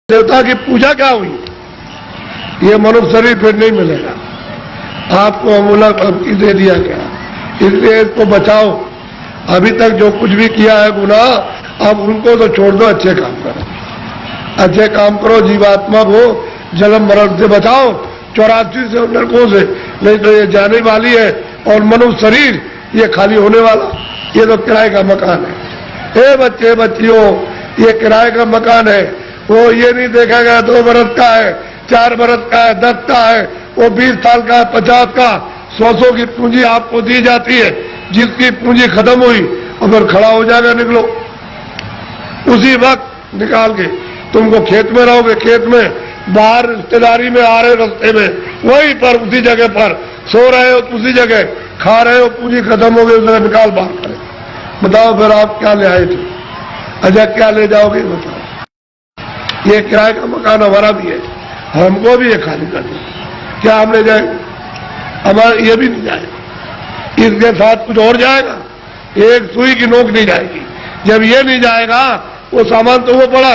देवता की पूजा क्या हुई? ये मनुष्य शरीर फिर नहीं मिलेगा आपको, अमूलक दे दिया गया, इसलिए इसको बचाओ। अभी तक जो कुछ भी किया है गुनाह, अब उनको तो छोड़ दो, अच्छे काम करो, अच्छे काम करो, जीवात्मा को जन्म मरण से बचाओ, 84 से नरकों से, नहीं तो ये जाने वाली है। और मनुष्य शरीर ये खाली होने वाला, ये तो किराए का मकान है। ए बच्चे बच्चियों, ये किराए का मकान है, वो ये नहीं देखा गया 2 बरस का है, 4 बरस का है, 10 का है, वो 20 साल का है, 50 का, 100 की पूंजी आपको दी जाती है। जिसकी पूंजी खत्म हुई और फिर खड़ा हो जाएगा, निकलो उसी वक्त निकाल के। तुमको खेत में रहोगे, खेत में, बाहर रिश्तेदारी में आ रहे रास्ते में, वहीं पर उसी जगह पर सो रहे हो, उसी जगह खा रहे हो, पूंजी खत्म हो गई, उसने निकाल बाहर करे। बताओ फिर आप क्या ले आए थे? अच्छा क्या ले जाओगे बताओ? ये किराए का मकान हमारा भी है, हमको भी ये खाली कर दो, क्या हम ले जाएंगे? हमारा ये भी नहीं जाएगा, इसके साथ कुछ और जाएगा, एक सुई की नोक नहीं जाएगी। जब ये नहीं जाएगा, वो सामान तो वो पड़ा,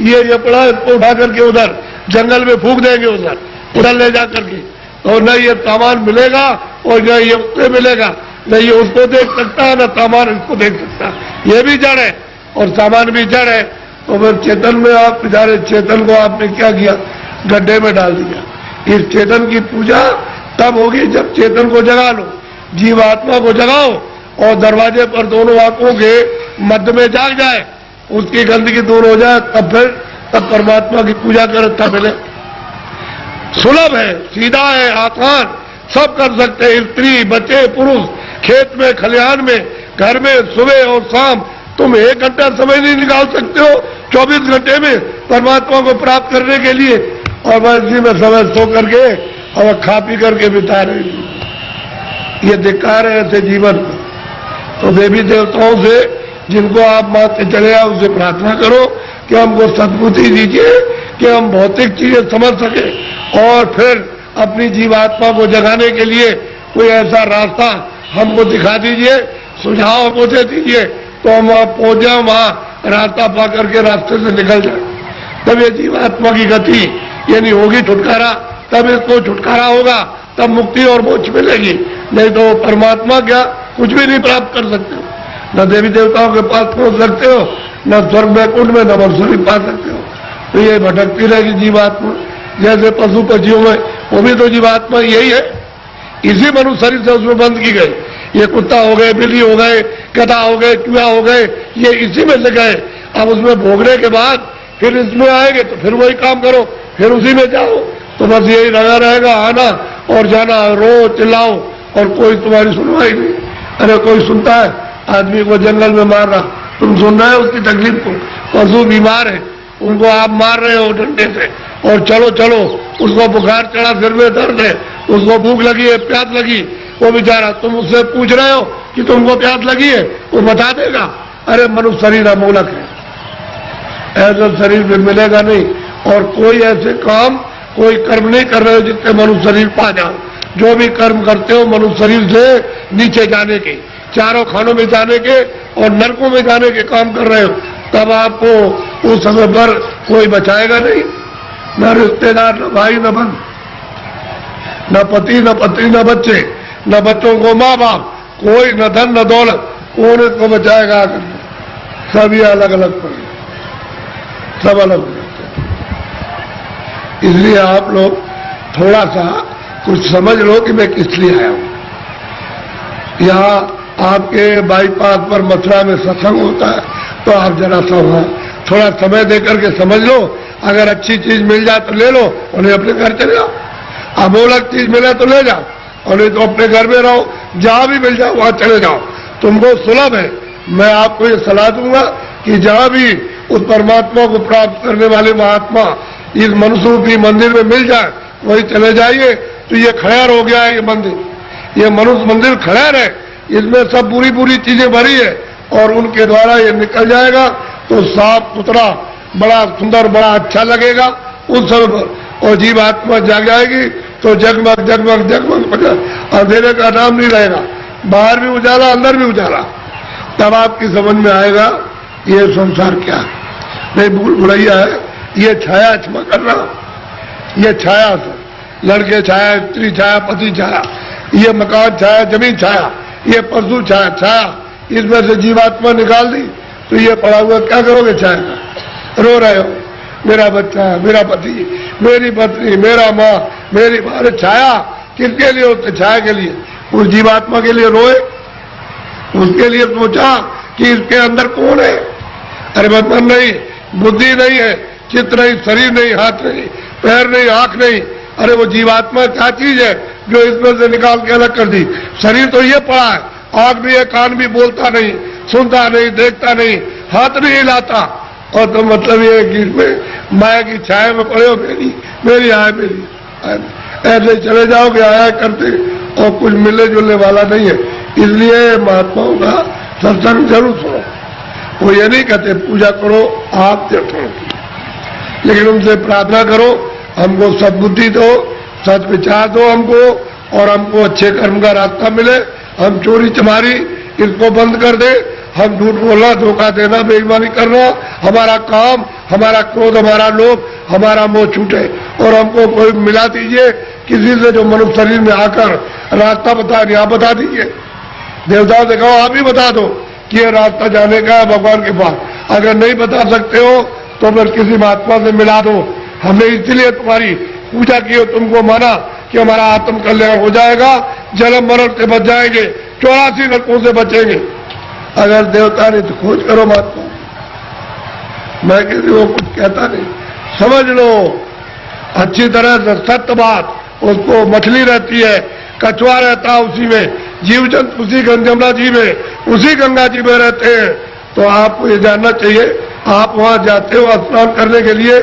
ये पड़ा, इसको उठा करके उधर जंगल में फूंक देंगे, उधर ले जा करके, और न ये सामान मिलेगा और न ये उससे मिलेगा, न ये उसको देख सकता है, न सामान इसको देख सकता है। ये भी जड़ है और सामान भी जड़ है। तो फिर चेतन में आप बेचारे, चेतन को आपने क्या किया? गड्ढे में डाल दिया। इस चेतन की पूजा तब होगी जब चेतन को जगा लो, जीवात्मा को जगाओ, और दरवाजे पर दोनों आंखों के मध्य में जाग जाए, उसकी गंदगी दूर हो जाए, तब परमात्मा की पूजा करें, तब मिले। सुलभ है, सीधा है, आसान, सब कर सकते हैं, स्त्री बच्चे पुरुष, खेत में खलिहान में, घर में, सुबह और शाम। तुम 1 घंटा समय नहीं निकाल सकते हो 24 घंटे में परमात्मा को प्राप्त करने के लिए, और बस इसी में समय सो करके और खा पी करके बिता रहे। ये धिक्कार है ऐसे जीवन को। तो देवी देवताओं से जिनको आप मानते चले आओ, उसे प्रार्थना करो कि हमको सद्बुद्धि दीजिए कि हम भौतिक चीजें समझ सके, और फिर अपनी जीवात्मा को जगाने के लिए कोई ऐसा रास्ता हमको दिखा दीजिए, सुझाव हमको दे दीजिए, तो हम वहां पहुंच जाए, वहां रास्ता पा करके रास्ते से निकल जाए। तब ये जीवात्मा की गति यानी होगी छुटकारा, तब इसको छुटकारा होगा, तब मुक्ति और मोक्ष मिलेगी। नहीं तो परमात्मा क्या कुछ भी नहीं प्राप्त कर सकते हो, न देवी देवताओं के पास पहुंच सकते हो, न स्वर्ग वैकुंठ में, न मनुष्य पा सकते हो। तो ये भटकती रहेगी जीवात्मा, जैसे पशु पक्षियों में, वो भी तो जीवात्मा यही है, इसी मनुष्य शरीर से उसमें बंद की गई। ये कुत्ता हो गए, बिल्ली हो गए, गधा हो गए, चूहा हो गए, ये इसी में से गए। अब उसमें भोगने के बाद फिर इसमें आएंगे तो फिर वही काम करो, फिर उसी में जाओ। तो बस यही लगा रहेगा, आना और जाना, रो चिल्लाओ, और कोई तुम्हारी सुनवाई नहीं। अरे कोई सुनता है? आदमी को जंगल में मार रहा, तुम सुन रहे हो उसकी तकलीफ को? पशु बीमार है, उनको आप मार रहे हो डंडे से, और चलो चलो, उसको बुखार चढ़ा, सिर में दर्द है, उसको भूख लगी है, प्यास लगी, वो बेचारा, तुम उससे पूछ रहे हो कि तुमको प्यास लगी है, वो बता देगा। अरे मनुष्य शरीर अमूलक है, ऐसा शरीर में मिलेगा नहीं। और कोई ऐसे काम, कोई कर्म नहीं कर रहे हो जिससे मनुष्य शरीर पा जाओ। जो भी कर्म करते हो मनुष्य शरीर से नीचे जाने के, चारों खानों में जाने के और नरकों में जाने के काम कर रहे हो, तब आपको उस समय पर कोई बचाएगा नहीं, न रिश्तेदार, न भाई, न बहन, न पति, न पत्नी, न बच्चे, न बच्चों को माँ बाप, कोई न धन न दौलत, कौन इसको बचाएगा? सभी अलग अलग पड़े, सब अलग हो जाते हैं। इसलिए आप लोग थोड़ा सा कुछ समझ लो कि मैं किस लिए आया हूं। यहाँ आपके बाईपास पर मथुरा में सत्संग होता है, तो आप जरा सा वहां थोड़ा समय देकर के समझ लो। अगर अच्छी चीज मिल जाए तो ले लो, और नहीं अपने घर चले जाओ। अमूलक चीज मिले तो ले जाओ, और नहीं तो अपने घर में रहो, जहां भी मिल जाओ वहां चले जाओ, तुमको सुलभ है। मैं आपको ये सलाह दूंगा कि जहां भी उस परमात्मा को प्राप्त करने वाले महात्मा इस मनुष्य रूपी मंदिर में मिल जाए, वही चले जाइए। तो ये खैर हो गया है, ये मंदिर, ये मनुष्य मंदिर खैर है, इसमें सब बुरी बुरी चीजें भरी है, और उनके द्वारा ये निकल जाएगा तो साफ सुथरा, बड़ा सुंदर, बड़ा अच्छा लगेगा उस समय पर। और जीवात्मा जाग जाएगी तो जगमग जगमग जगमग, अंधेरे का नाम नहीं रहेगा, बाहर भी उजाला, अंदर भी उजाला। तब आपकी समझ में आएगा ये संसार क्या है। नहीं भूल भुलैया है, ये छाया क्षमा करना, ये छाया था, लड़के छाया, स्त्री छाया, पति छाया, ये मकान छाया, जमीन छाया, ये पशु छाया, छाया, इसमें से जीवात्मा निकाल दी तो ये पड़ा हुआ क्या करोगे छाया का? रो रहे हो, मेरा बच्चा, मेरा पति, मेरी पत्नी, मेरा माँ, मेरी माँ। छाया किसके लिए होते? छाया के लिए। उस जीवात्मा के लिए रोए, उसके लिए सोचा कि इसके अंदर कौन है? अरे मन नहीं, बुद्धि नहीं है, चित्त नहीं, शरीर नहीं, हाथ नहीं, पैर नहीं, आंख नहीं। अरे वो जीवात्मा क्या चीज है जो इसमें से निकाल के अलग कर दी? शरीर तो ये पड़ा है, आंख भी है, कान भी, बोलता नहीं, सुनता नहीं, देखता नहीं, हाथ नहीं हिलाता। और तो मतलब ये है कि इसमें माया की छाया में पड़े हो, मेरी आय मेरी, ऐसे चले जाओगे आया करते और कुछ मिलने जुलने वाला नहीं है। इसलिए महात्माओं का सत्संग जरूर सुनो। वो ये नहीं कहते पूजा करो आप देखो, लेकिन उनसे प्रार्थना करो हमको सद्बुद्धि दो, सच विचार दो हमको, और हमको अच्छे कर्म का रास्ता मिले। हम चोरी चमारी इसको बंद कर दे, हम झूठ बोलना, धोखा देना, बेईमानी करना, हमारा काम, हमारा क्रोध, हमारा लोभ, हमारा मोह छूटे। और हमको कोई मिला दीजिए किसी से जो मनुष्य शरीर में आकर रास्ता बता, यहाँ बता दीजिए। देवताओं से कहो आप ही बता दो कि ये रास्ता जाने का है भगवान के पास। अगर नहीं बता सकते हो तो फिर किसी महात्मा से मिला दो। हमने इसलिए तुम्हारी पूजा की हो, तुमको माना कि हमारा आत्म कल्याण हो जाएगा, जन्म मरण से बच जाएंगे, 84 नरकों से बचेंगे। अगर देवता ने तो खोज करो महात्मा। मैं किसी को कुछ कहता नहीं, समझ लो अच्छी तरह से सत्य बात। उसको मछली रहती है, कछुआ रहता है उसी में, जीव जंतु उसी जमुना जी में, उसी गंगा जी में रहते हैं। तो आपको ये जानना चाहिए, आप वहां जाते हो स्नान करने के लिए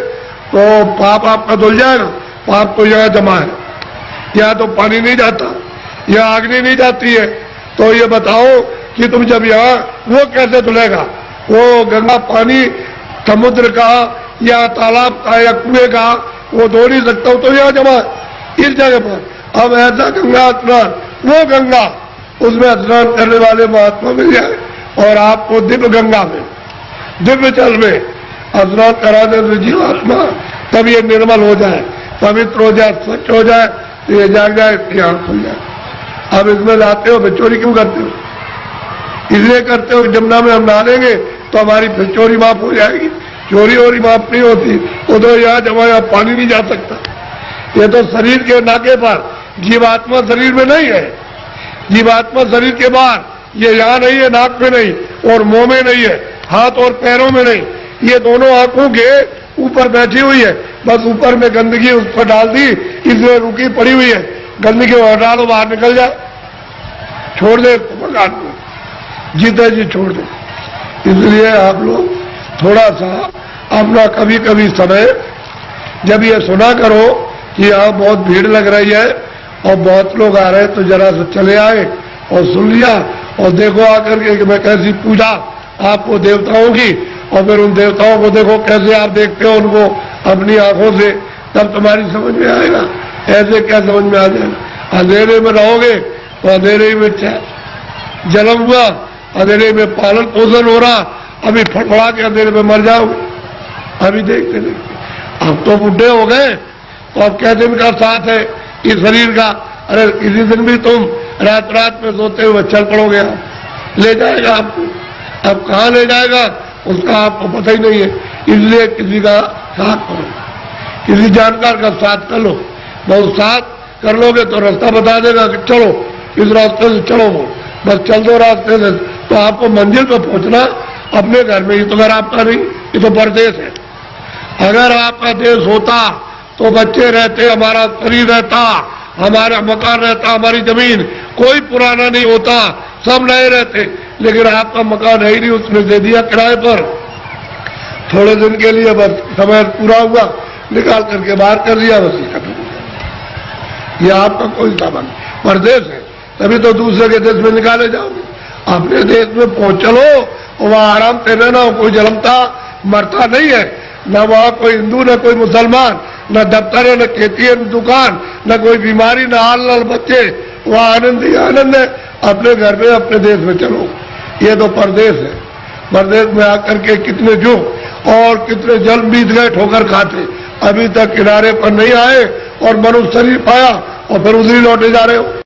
तो पाप आपका धुल जाएगा। पाप तो यहाँ जमा है, यहाँ तो पानी नहीं जाता, यहाँ अग्नि नहीं जाती है। तो ये बताओ कि तुम जब यहाँ, वो कैसे धुलेगा? वो गंगा पानी समुद्र का या तालाब का या कुएं का वो धो नहीं सकता, तो यहाँ जमा है इस जगह पर। अब ऐसा गंगा स्नान, वो गंगा, उसमें स्नान करने वाले महात्मा मिल जाए और आपको दिव्य गंगा में, दिव्य जल में स्नान करा दे तो जीवात्मा तब ये निर्मल हो जाए, पवित्र हो जाए, स्वच्छ हो जाए, तो ये जाग जाए, इसकी आंख खुल जाए। अब इसमें जाते हो, फिर चोरी क्यों करते हो? इसलिए करते हो जमुना में हम नहालेंगे तो हमारी फिर चोरी माफ हो जाएगी। चोरी वोरी माफ नहीं होती, वो तो यहाँ जमा, यहाँ पानी नहीं जा सकता। ये तो शरीर के नाके पर, जीवात्मा शरीर में नहीं है, जीवात्मा शरीर के बाहर, ये यहाँ नहीं है, नाक में नहीं, और मुंह में नहीं है, हाथ और पैरों में नहीं, ये दोनों आंखों के ऊपर बैठी हुई है। बस ऊपर में गंदगी उस पर डाल दी, इसलिए रुकी पड़ी हुई है। गंदगी हटा दो, बाहर निकल जाए, छोड़ दे भगवान को, जीते जी छोड़ दे। इसलिए आप लोग थोड़ा सा अपना कभी कभी समय, जब ये सुना करो कि यहाँ बहुत भीड़ लग रही है और बहुत लोग आ रहे हैं, तो जरा से चले आए और सुन लिया और देखो आकर के कि मैं कैसी पूजा आपको देवताओं की, और फिर उन देवताओं को देखो कैसे आप देखते हो उनको अपनी आंखों से, तब तुम्हारी समझ में आएगा। ऐसे क्या समझ में आ जाएगा? अंधेरे में रहोगे तो अंधेरे में जन्म हुआ, अंधेरे में पालन पोषण हो रहा, अभी फड़फड़ा के अंधेरे में मर जाओगे। अभी देखते देखते अब तो बुढ़े हो गए, तो अब क्या दिन का साथ है इस शरीर का? अरे किसी दिन भी तुम रात रात में सोते हुए चल पड़ोगे, ले जाएगा आपको। अब कहाँ ले जाएगा उसका आपको पता ही नहीं है। इसलिए किसी का साथ करो, किसी जानकार का साथ कर लो। बहुत साथ कर लोगे तो रास्ता बता देगा कि चलो इस रास्ते से चलो, बस चल दो रास्ते से, तो आपको मंजिल पर पहुंचना अपने घर में। ये तो घर आपका नहीं, ये तो परदेश है। अगर आपका देश होता तो बच्चे रहते, हमारा शरीर रहता, हमारा मकान रहता, हमारी जमीन, कोई पुराना नहीं होता, सब नए रहते। लेकिन आपका मकान है ही नहीं, उसने दे दिया किराए पर थोड़े दिन के लिए, बस समय पूरा हुआ निकाल करके बाहर कर दिया, बस खत्म। ये आपका कोई सामान परदेश है, तभी तो दूसरे के देश में निकाले जाओगे। अपने देश में पहुंच चलो, वहां आराम से रहना, कोई जलमता मरता नहीं है, न वहां कोई हिंदू, न कोई मुसलमान, न दफ्तर है, न खेती है, न दुकान, न कोई बीमारी, न हाल न बच्चे, वहां आनंद ही आनंद है। अपने घर में, अपने देश में चलो। ये तो परदेश है। परदेश में आकर के कितने जो और कितने जल बीत गए ठोकर खाते, अभी तक किनारे पर नहीं आए और मनुष्य शरीर पाया और फिर उधर ही लौटे जा रहे हो।